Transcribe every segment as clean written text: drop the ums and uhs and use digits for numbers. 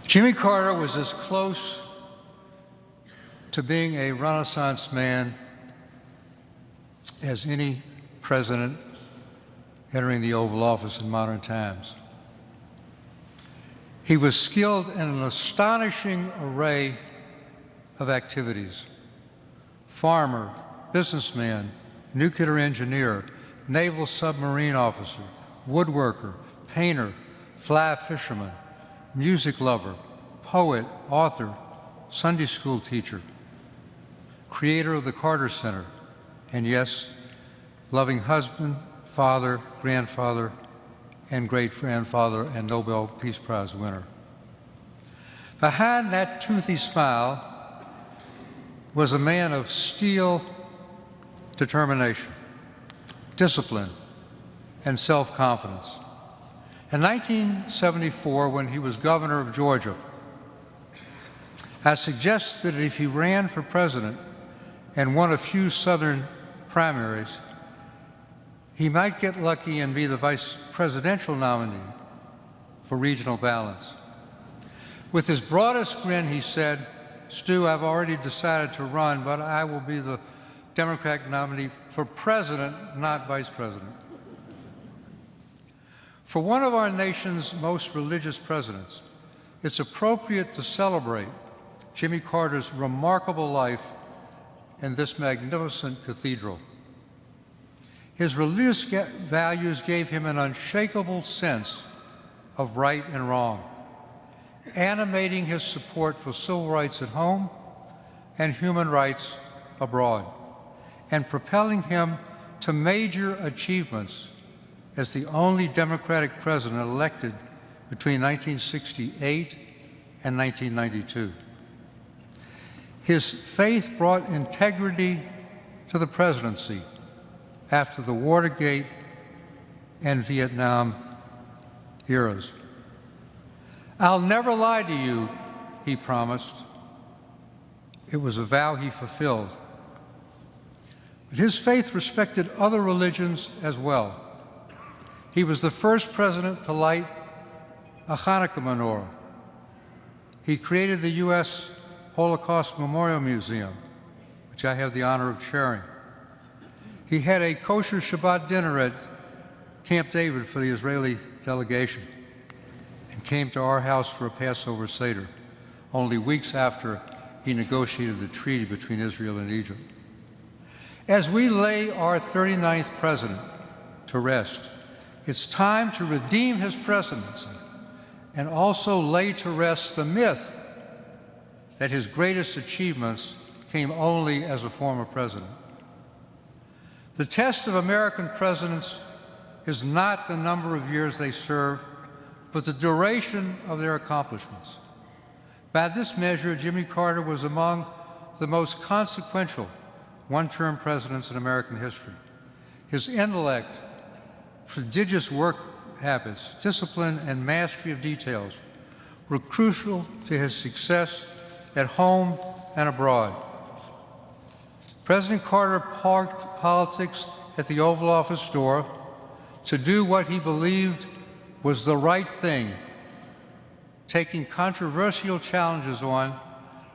Jimmy Carter was as close to being a Renaissance man as any president entering the Oval Office in modern times. He was skilled in an astonishing array of activities: farmer, businessman, nuclear engineer, naval submarine officer, woodworker, painter, fly fisherman, music lover, poet, author, Sunday school teacher, creator of the Carter Center, and yes, loving husband, father, grandfather, and great-grandfather, and Nobel Peace Prize winner. Behind that toothy smile was a man of steel determination, discipline, and self-confidence. In 1974, when he was governor of Georgia, I suggested that if he ran for president and won a few Southern primaries, he might get lucky and be the vice presidential nominee for regional balance. With his broadest grin, he said, "Stu, I've already decided to run, but I will be the Democratic nominee for president, not vice president." For one of our nation's most religious presidents, it's appropriate to celebrate Jimmy Carter's remarkable life in this magnificent cathedral. His religious values gave him an unshakable sense of right and wrong, animating his support for civil rights at home and human rights abroad, and propelling him to major achievements as the only Democratic president elected between 1968 and 1992. His faith brought integrity to the presidency after the Watergate and Vietnam eras. "I'll never lie to you," he promised. It was a vow he fulfilled. But his faith respected other religions as well. He was the first president to light a Hanukkah menorah. He created the U.S. Holocaust Memorial Museum, which I have the honor of chairing. He had a kosher Shabbat dinner at Camp David for the Israeli delegation and came to our house for a Passover Seder, only weeks after he negotiated the treaty between Israel and Egypt. As we lay our 39th president to rest, it's time to redeem his presidency and also lay to rest the myth that his greatest achievements came only as a former president. The test of American presidents is not the number of years they serve, but the duration of their accomplishments. By this measure, Jimmy Carter was among the most consequential one-term presidents in American history. His intellect, prodigious work habits, discipline, and mastery of details were crucial to his success at home and abroad. President Carter parked politics at the Oval Office door to do what he believed was the right thing, taking controversial challenges on,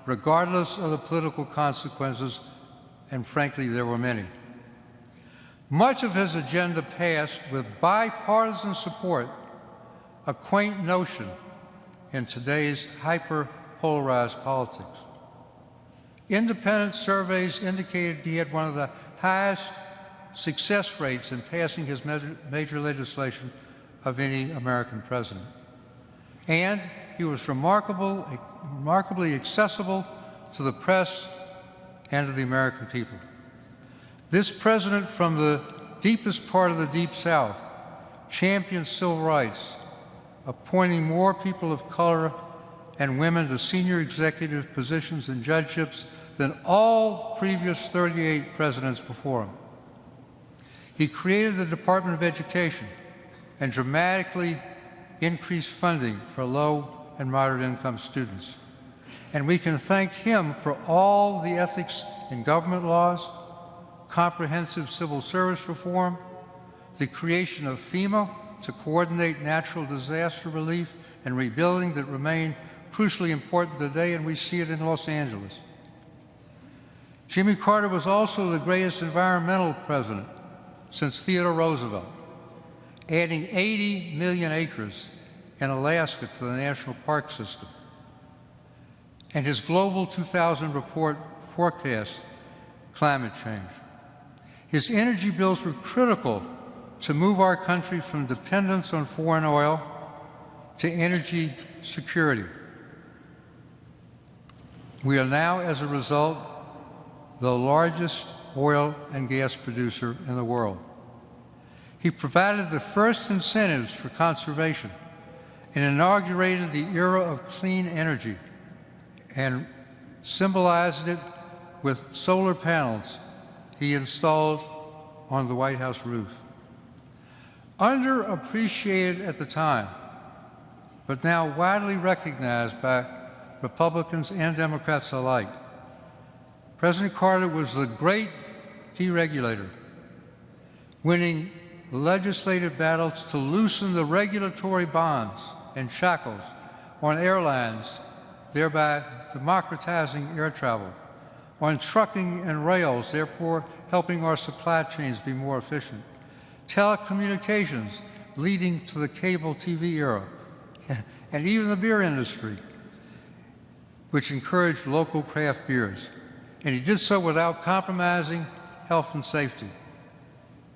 regardless of the political consequences, and frankly, there were many. Much of his agenda passed with bipartisan support, a quaint notion in today's hyper-polarized politics. Independent surveys indicated he had one of the highest success rates in passing his major legislation of any American president. And he was remarkably accessible to the press and to the American people. This president from the deepest part of the Deep South championed civil rights, appointing more people of color and women to senior executive positions and judgeships than all previous 38 presidents before him. He created the Department of Education and dramatically increased funding for low and moderate income students. And we can thank him for all the ethics in government laws, comprehensive civil service reform, the creation of FEMA to coordinate natural disaster relief and rebuilding that remain crucially important today, and we see it in Los Angeles. Jimmy Carter was also the greatest environmental president since Theodore Roosevelt, adding 80 million acres in Alaska to the national park system. And his global 2000 report forecasts climate change. His energy bills were critical to move our country from dependence on foreign oil to energy security. We are now, as a result, the largest oil and gas producer in the world. He provided the first incentives for conservation and inaugurated the era of clean energy and symbolized it with solar panels he installed on the White House roof. Underappreciated at the time, but now widely recognized by Republicans and Democrats alike, President Carter was the great deregulator, winning legislative battles to loosen the regulatory bonds and shackles on airlines, thereby democratizing air travel, on trucking and rails, therefore helping our supply chains be more efficient, telecommunications leading to the cable TV era, and even the beer industry, which encouraged local craft beers. And he did so without compromising health and safety.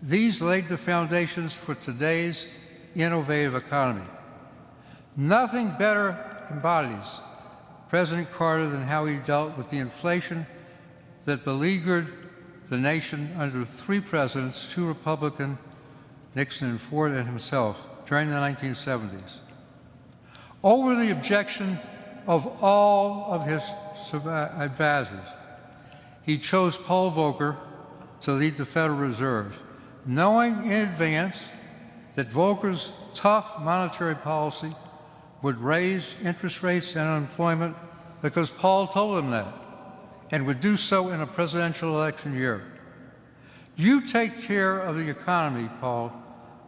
These laid the foundations for today's innovative economy. Nothing better embodies President Carter than how he dealt with the inflation that beleaguered the nation under three presidents, two Republican, Nixon and Ford, and himself, during the 1970s. Over the objection of all of his advisors, he chose Paul Volcker to lead the Federal Reserve, knowing in advance that Volcker's tough monetary policy would raise interest rates and unemployment because Paul told him that, and would do so in a presidential election year. You take care of the economy, Paul,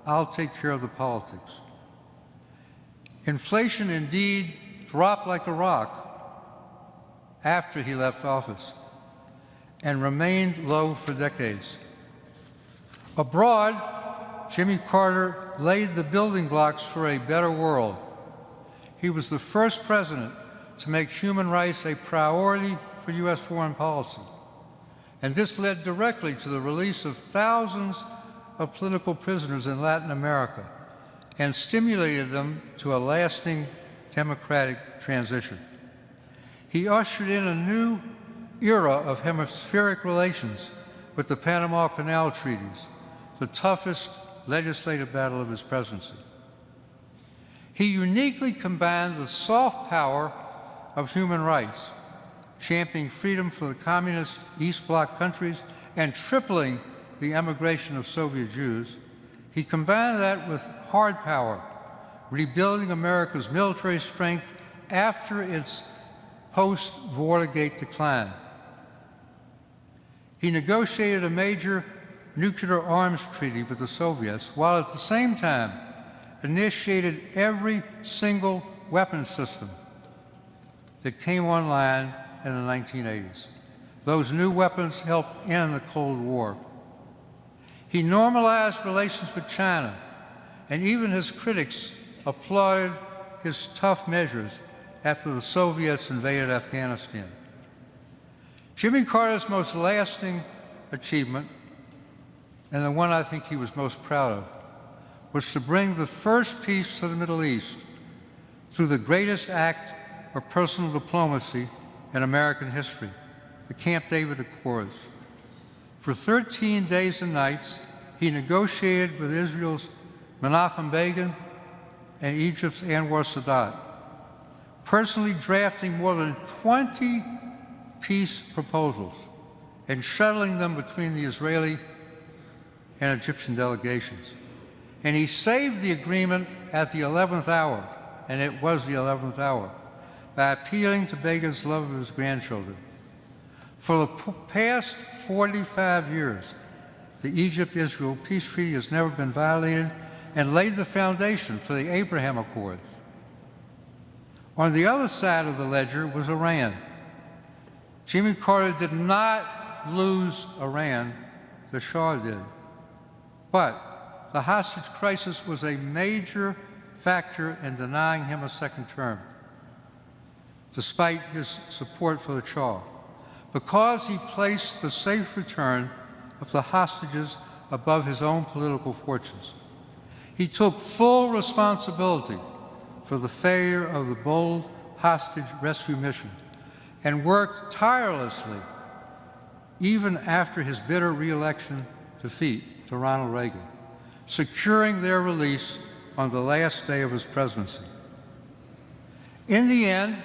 I'll take care of the politics. Inflation indeed dropped like a rock after he left office and remained low for decades. Abroad, Jimmy Carter laid the building blocks for a better world. He was the first president to make human rights a priority for U.S. foreign policy. And this led directly to the release of thousands of political prisoners in Latin America and stimulated them to a lasting democratic transition. He ushered in a new era of hemispheric relations with the Panama Canal treaties, the toughest legislative battle of his presidency. He uniquely combined the soft power of human rights, championing freedom for the communist East Bloc countries and tripling the emigration of Soviet Jews. He combined that with hard power, rebuilding America's military strength after its post-Watergate decline. He negotiated a major nuclear arms treaty with the Soviets, while at the same time initiated every single weapon system that came online in the 1980s. Those new weapons helped end the Cold War. He normalized relations with China, and even his critics applauded his tough measures after the Soviets invaded Afghanistan. Jimmy Carter's most lasting achievement, and the one I think he was most proud of, was to bring the first peace to the Middle East through the greatest act of personal diplomacy in American history, the Camp David Accords. For 13 days and nights, he negotiated with Israel's Menachem Begin and Egypt's Anwar Sadat, personally drafting more than 20 peace proposals and shuttling them between the Israeli and Egyptian delegations. And he saved the agreement at the 11th hour, and it was the 11th hour, by appealing to Begin's love of his grandchildren. For the past 45 years, the Egypt-Israel peace treaty has never been violated and laid the foundation for the Abraham Accords. On the other side of the ledger was Iran. Jimmy Carter did not lose Iran, the Shah did. But the hostage crisis was a major factor in denying him a second term, despite his support for the Shah, because he placed the safe return of the hostages above his own political fortunes. He took full responsibility for the failure of the bold hostage rescue mission and worked tirelessly even after his bitter re-election defeat to Ronald Reagan, securing their release on the last day of his presidency. In the end,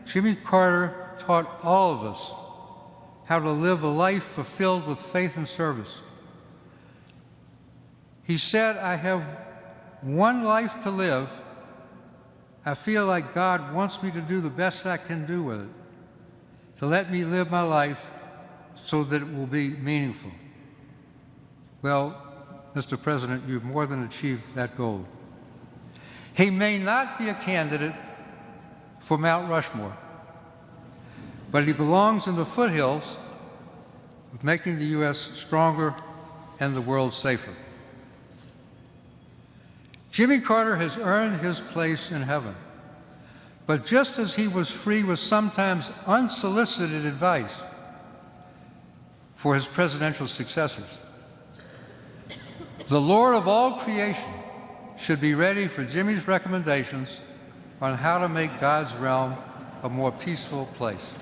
Jimmy Carter taught all of us how to live a life fulfilled with faith and service. He said, "I have one life to live. I feel like God wants me to do the best I can do with it, to let me live my life so that it will be meaningful." Well, Mr. President, you've more than achieved that goal. He may not be a candidate for Mount Rushmore, but he belongs in the foothills of making the U.S. stronger and the world safer. Jimmy Carter has earned his place in heaven, but just as he was free with sometimes unsolicited advice for his presidential successors, the Lord of all creation should be ready for Jimmy's recommendations on how to make God's realm a more peaceful place.